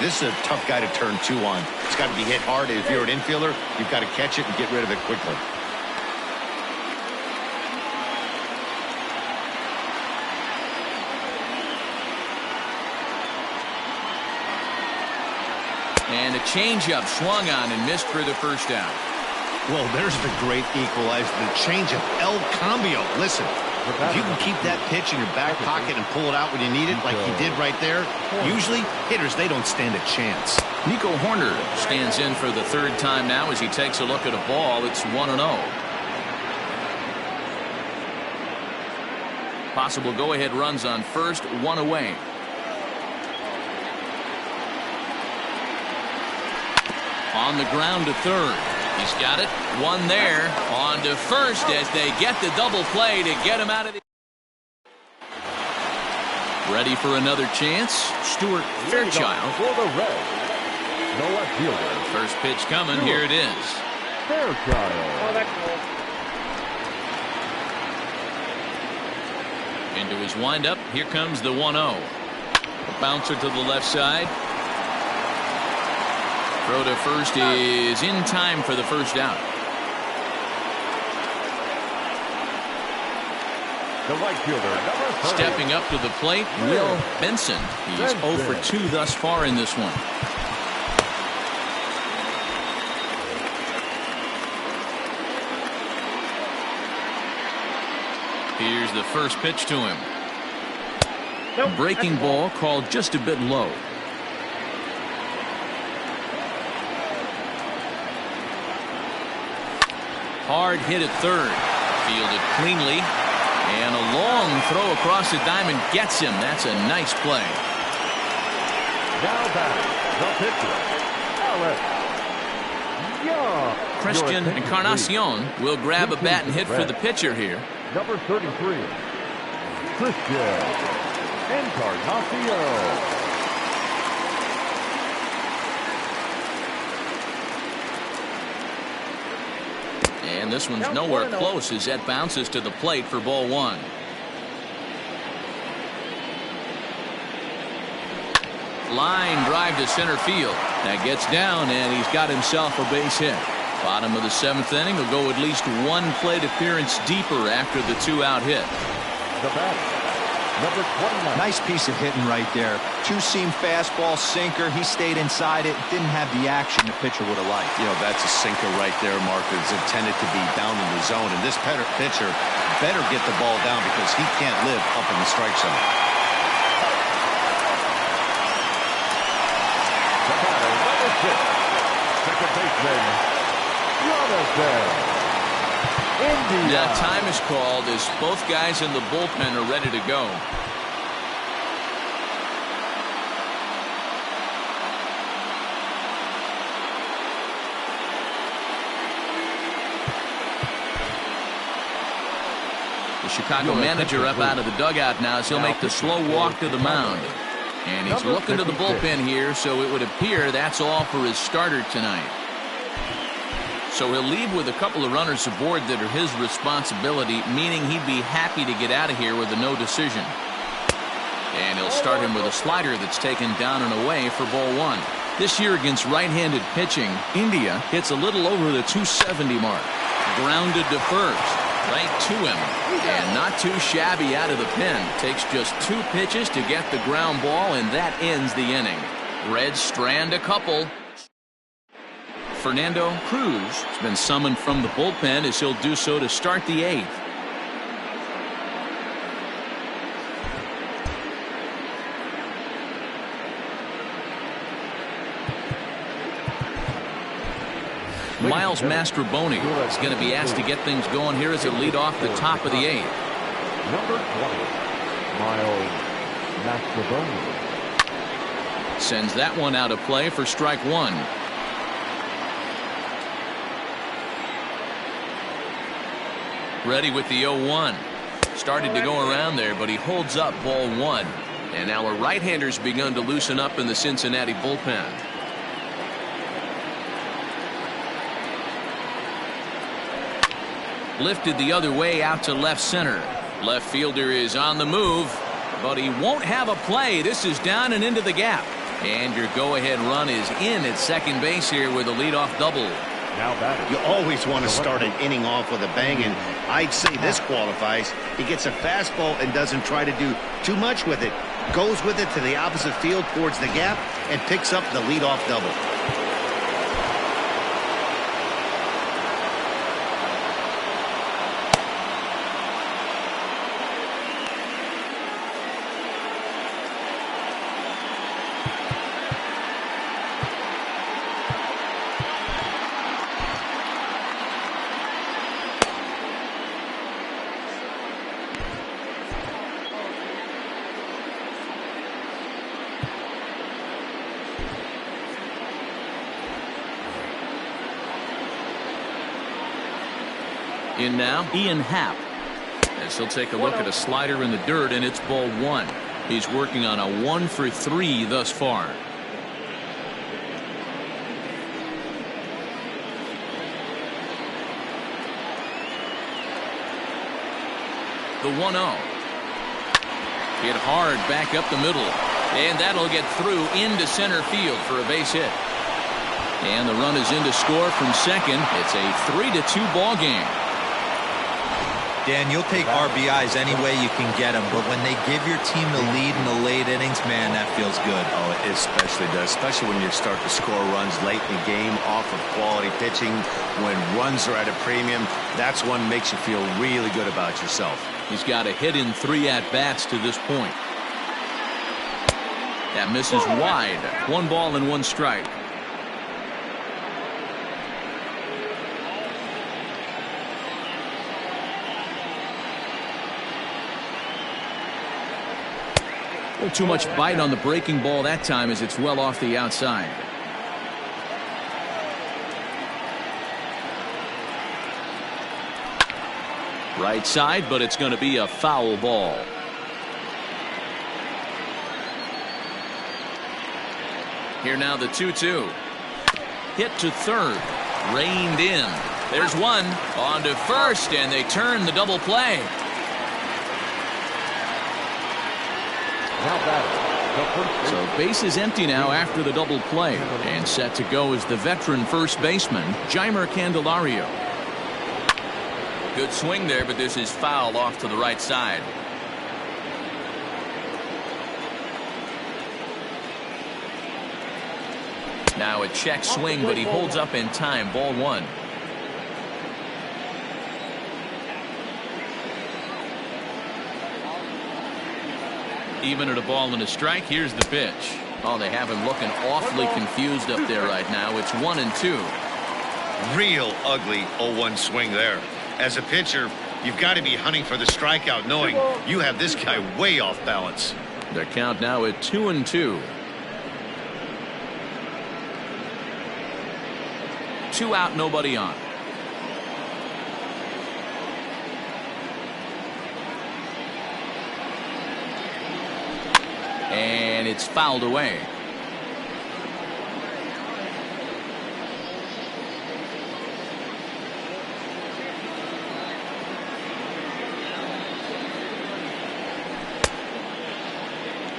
This is a tough guy to turn 2 on. It's got to be hit hard. If you're an infielder, you've got to catch it and get rid of it quickly. And a changeup swung on and missed for the first out. Well, there's the great equalizer, the changeup, El Cambio. Listen, if you can keep that pitch in your back pocket and pull it out when you need it, like he did right there, usually hitters, they don't stand a chance. Nico Horner stands in for the third time now as he takes a look at a ball. It's 1-0. Possible go-ahead runs on first, 1 away. On the ground to third. He's got it. 1 there. On to first as they get the double play to get him out of the. Ready for another chance. Stuart Fairchild. For the Reds, no left fielder. First pitch coming. Here it is. Fairchild. Oh, that's cool. Into his windup. Here comes the 1-0. A bouncer to the left side. Throw to first is in time for the first out. The right fielder, number 30. Stepping up to the plate, Will Benson. He's 0 for 2 thus far in this one. Here's the first pitch to him. Nope, Breaking ball called just a bit low. Hard hit at third. Fielded cleanly. And a long throw across the diamond gets him. That's a nice play. Now batting, the pitcher, Alex Young. Christian Encarnacion will grab a bat and hit for the pitcher here. Number 33, Christian Encarnacion. And this one's nowhere close as that bounces to the plate for ball 1. Line drive to center field. That gets down, and he's got himself a base hit. Bottom of the 7th inning will go at least 1 plate appearance deeper after the 2-out hit. The batter, number 29. Nice piece of hitting right there. 2-seam fastball, sinker. He stayed inside it. Didn't have the action the pitcher would have liked. You know, that's a sinker right there, Mark. It's intended to be down in the zone. And this pitcher better get the ball down because he can't live up in the strike zone. pitch. Second baseman, India. Now time is called as both guys in the bullpen are ready to go. The Chicago manager up out of the dugout now as he'll make the slow walk to the mound. And he's looking to the bullpen here, so it would appear that's all for his starter tonight. So he'll leave with a couple of runners aboard that are his responsibility, meaning he'd be happy to get out of here with a no decision. And he'll start him with a slider that's taken down and away for ball one. This year against right-handed pitching, India hits a little over the 270 mark. Grounded to first. Right to him, and not too shabby out of the pen. Takes just 2 pitches to get the ground ball, and that ends the inning. Reds strand a couple. Fernando Cruz has been summoned from the bullpen as he'll do so to start the 8th. Miles Mastrobuoni is going to be asked to get things going here as a lead off the top of the 8th. Number 20, Miles Mastrobuoni. Sends that one out of play for strike 1. Ready with the 0-1. Started to go around there, but he holds up ball 1. And now a right-hander's begun to loosen up in the Cincinnati bullpen. Lifted the other way out to left center. Left fielder is on the move, but he won't have a play. This is down and into the gap. And your go-ahead run is in at second base here with a leadoff double. Now batting. You always want to start an inning off with a bang, and I'd say this qualifies. He gets a fastball and doesn't try to do too much with it. Goes with it to the opposite field towards the gap and picks up the leadoff double. In now, Ian Happ. As he'll take a look at a slider in the dirt, and it's ball 1. He's working on a 1 for 3 thus far. The 1-0. Hit hard back up the middle. And that'll get through into center field for a base hit. And the run is in to score from second. It's a 3-2 ball game. Dan, you'll take RBIs any way you can get them, but when they give your team the lead in the late innings, man, that feels good. Oh, it especially does, especially when you start to score runs late in the game off of quality pitching. When runs are at a premium, that's one makes you feel really good about yourself. He's got a hit in 3 at-bats to this point. That misses wide. 1 ball and 1 strike. A little too much bite on the breaking ball that time as it's well off the outside. Right side, but it's going to be a foul ball. Here now the 2-2. Hit to third. Reined in. There's one. On to first, and they turn the double play. So base is empty now after the double play, and set to go is the veteran first baseman Jeimer Candelario. Good swing there, but this is foul off to the right side. Now a check swing, but he holds up in time. Ball 1. Even at a ball and a strike. Here's the pitch. Oh, they have him looking awfully confused up there right now. It's 1-2. Real ugly 0-1 swing there. As a pitcher, you've got to be hunting for the strikeout, knowing you have this guy way off balance. The count now at 2-2. 2 out, nobody on. And it's fouled away.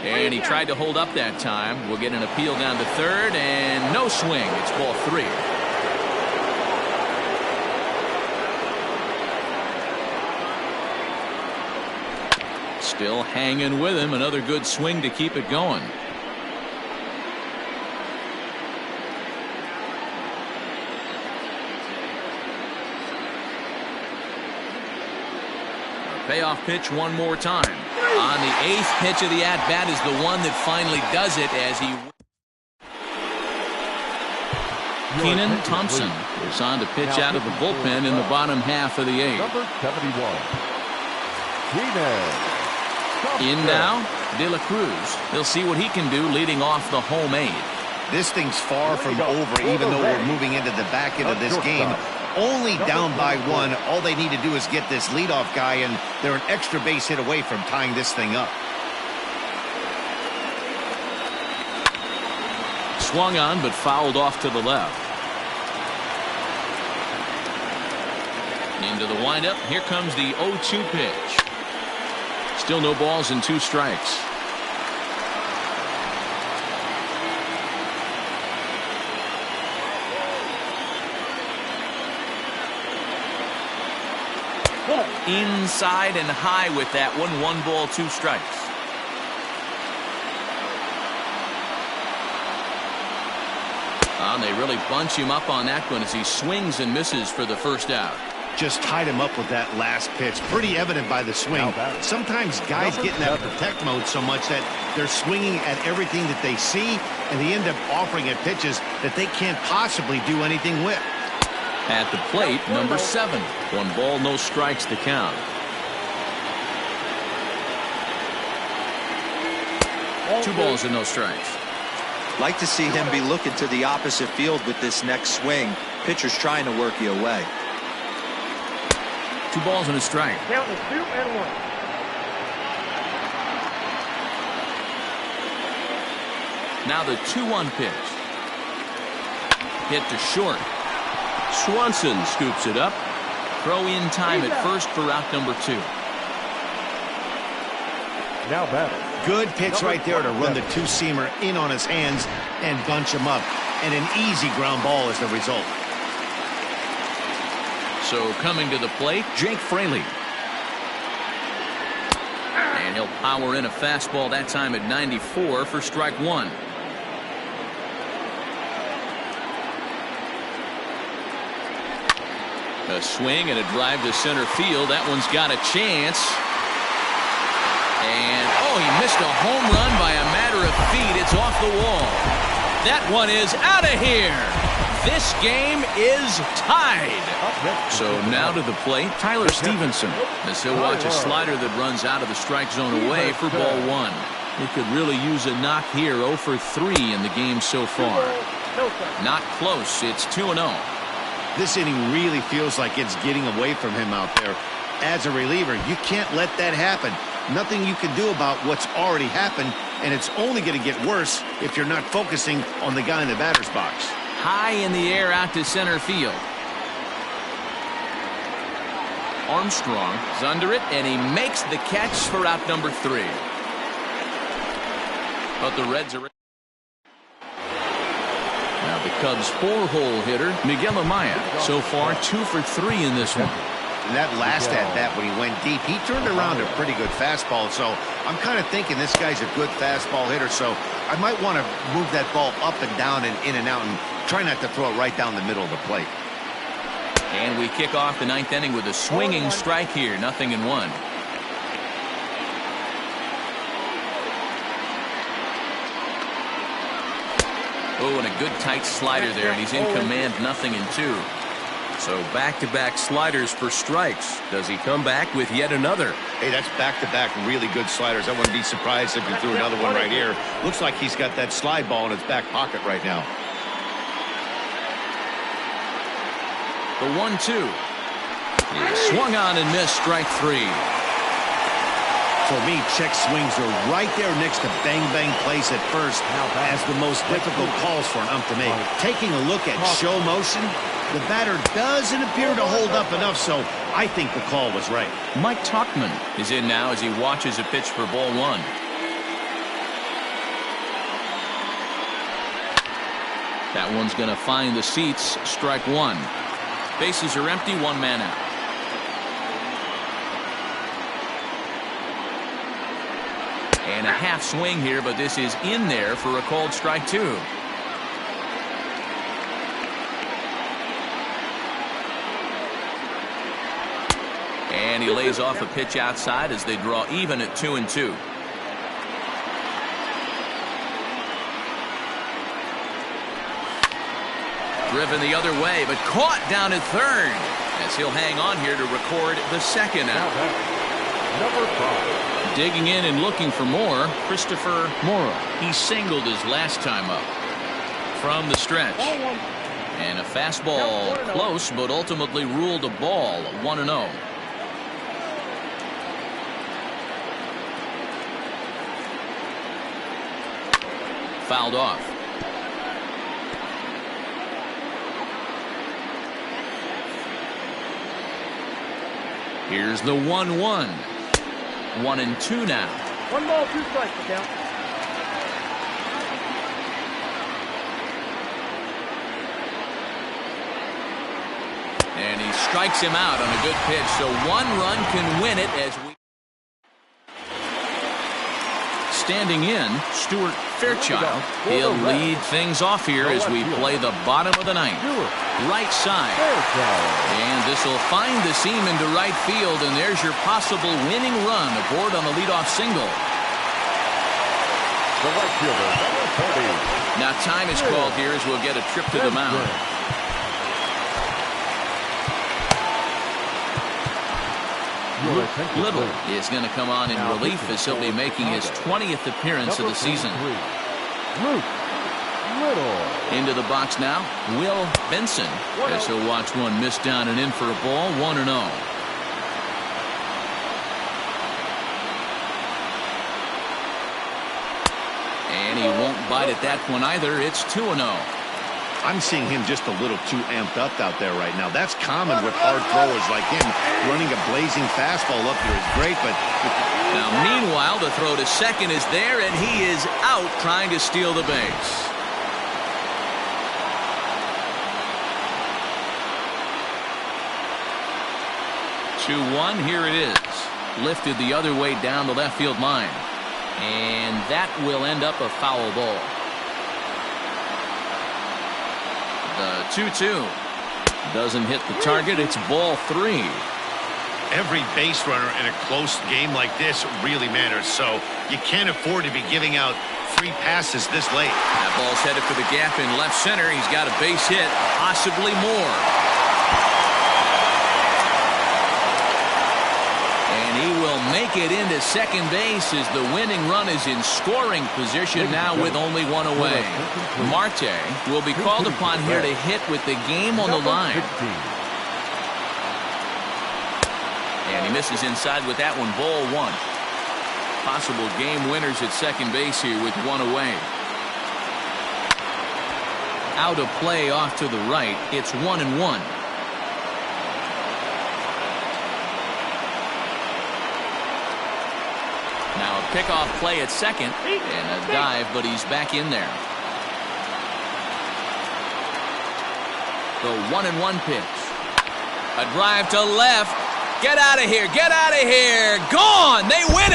And he tried to hold up that time. We'll get an appeal down to third, and no swing. It's ball 3. Still hanging with him. Another good swing to keep it going. Payoff pitch one more time. On the 8th pitch of the at-bat is the one that finally does it as he... Keenan Thompson is on to pitch out of the bullpen in the bottom half of the 8th. Number 71. Keenan. In now, De La Cruz. He'll see what he can do leading off the home 8. This thing's far from over, even though we're moving into the back end of this game. Only down by 1. All they need to do is get this leadoff guy, and they're an extra base hit away from tying this thing up. Swung on, but fouled off to the left. Into the windup. Here comes the 0-2 pitch. Still no balls and 2 strikes. Inside and high with that one. 1 ball, 2 strikes. And they really bunch him up on that one as he swings and misses for the first out. Just tied him up with that last pitch. Pretty evident by the swing. Sometimes guys get in that protect mode so much that they're swinging at everything that they see, and they end up offering at pitches that they can't possibly do anything with. At the plate, number 7. 1 ball, no strikes to count. Two balls and no strikes. Like to see him be looking to the opposite field with this next swing. Pitcher's trying to work you away. 2 balls and a strike. Count is 2-1. Now the 2-1 pitch. Hit to short. Swanson scoops it up. Throw in time at first for out number 2. Now batting. Good pitch right there to run the 2-seamer in on his hands and bunch him up. And an easy ground ball is the result. So coming to the plate, Jake Fraley. And he'll power in a fastball that time at 94 for strike 1. A swing and a drive to center field. That one's got a chance. And, oh, he missed a home run by a matter of feet. It's off the wall. That one is out of here. This game is tied. So now to the plate, Tyler Stevenson, as he'll watch a slider that runs out of the strike zone away for ball 1. He could really use a knock here. 0 for 3 in the game so far. Not close. It's 2-0. This inning really feels like it's getting away from him out there. As a reliever, you can't let that happen. Nothing you can do about what's already happened, and it's only going to get worse if you're not focusing on the guy in the batter's box. High in the air out to center field. Armstrong is under it, and he makes the catch for out number 3. But the Reds are... Now the Cubs' 4-hole hitter, Miguel Amaya, so far 2 for 3 in this one. And that last at-bat when he went deep, he turned around a pretty good fastball. So I'm kind of thinking this guy's a good fastball hitter. So I might want to move that ball up and down and in and out and try not to throw it right down the middle of the plate. And we kick off the 9th inning with a swinging strike here. 0-1. Oh, and a good tight slider there, and he's in command, 0-2. So back-to-back sliders for strikes. Does he come back with yet another? Hey, that's back-to-back really good sliders. I wouldn't be surprised if he threw another one right here. Looks like he's got that slide ball in his back pocket right now. The 1-2. Swung on and missed, strike 3. For me, check swings are right there next to bang-bang plays at first as the most difficult calls for an ump to make. Taking a look at show motion, the batter doesn't appear to hold up enough, so I think the call was right. Mike Tuchman is in now as he watches a pitch for ball 1. That one's going to find the seats, strike 1. Bases are empty, 1 man out. And a half swing here, but this is in there for a called strike 2. And he lays off a pitch outside as they draw even at 2-2. Driven the other way, but caught down at third as he'll hang on here to record the second out. Number 5. Digging in and looking for more, Christopher Morrow. He singled his last time up from the stretch. And a fastball close, but ultimately ruled a ball, 1-0. Fouled off. Here's the 1-1. 1-2 now. 1 ball, 2 strikes, count. And he strikes him out on a good pitch, so 1 run can win it as we. Standing in, Stuart Fairchild. He'll lead things off here as we play the bottom of the 9th. Right side. And this will find the seam into right field, and there's your possible winning run aboard on the leadoff single. The right fielder, number 40. Now time is called here as we'll get a trip to the mound. Little is going to come on in relief as he'll be making his 20th appearance of the season. Into the box now, Will Benson, as he'll watch one miss down and in for a ball, 1-0. And he won't bite at that one either. It's 2-0. I'm seeing him just a little too amped up out there right now. That's common with hard throwers like him. Running a blazing fastball up here is great, but... Now, meanwhile, the throw to second is there, and he is out trying to steal the base. Two-1, here it is. Lifted the other way down the left field line. And that will end up a foul ball. The 2-2 doesn't hit the target. It's ball 3. Every base runner in a close game like this really matters, so you can't afford to be giving out free passes this late. That ball's headed for the gap in left center. He's got a base hit, possibly more. And he will make it into second base as the winning run is in scoring position now with only 1 away. Marte will be called upon here to hit with the game on the line. And he misses inside with that one, ball 1. Possible game winners at second base here with 1 away. Out of play off to the right. It's 1-1. Now a pickoff play at second and a dive, but he's back in there. The 1-1 pitch. A drive to left. Get out of here. Get out of here. Gone. They win